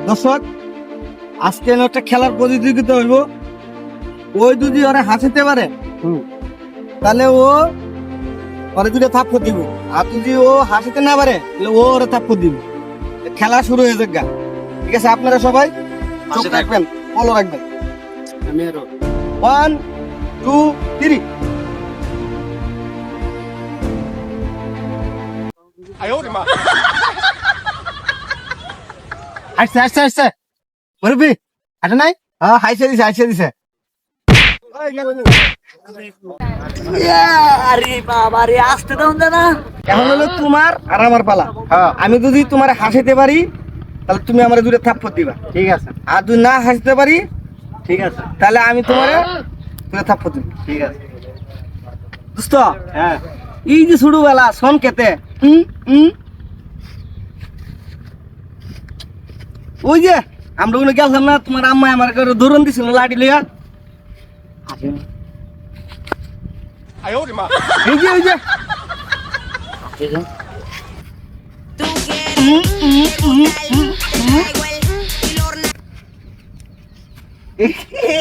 দর্শক, আজকে একটা খেলার প্রতিযোগিতা হইব। ওই যদি ওরা হাসিতে পারে তাহলে ওরা দুটো থাপ্পড় দিব, আর যদি ও হাসিতে না পারে তাহলে ও ওরা থাপ্পড় দিব। খেলা শুরু হয়ে যাক গা। ঠিক আছে, আপনারা সবাই চোখ রাখবেন, ফলো রাখবেন। 1 2 3। হাসছে হাসছে হাসছে মুরব্বি, হাঁটে নাই? হ্যাঁ, হাসছে দিছে। আরে বাবা রে, আসতে দাও না। এখন হলো তোমার আর আমার পালা। আমি যদি তোমার হাসিতে পারি তাহলে তুমি আমার দুটো থাপ্পড় দিবা, ঠিক আছে? আর যদি না হাসতে পারি, ঠিক আছে, তাহলে আমি তোমার দুটো থাপ্পড় দিব, ঠিক আছে? দোস্ত, হ্যাঁ, এই যে ছোটবেলা সন কেতে ওই যে আমরা ওখানে গেলাম না, তোমার আম্মা আমার ধরন দিছিল লাঠি লইয়া। এই যে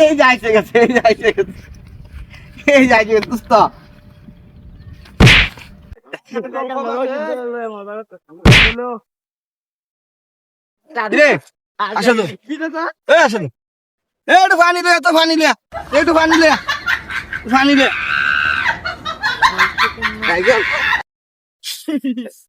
এই যাইছে গেছে দোস্ত। রে, আসো তো। আসো তো। একটু পানি লে, একটু পানি লে।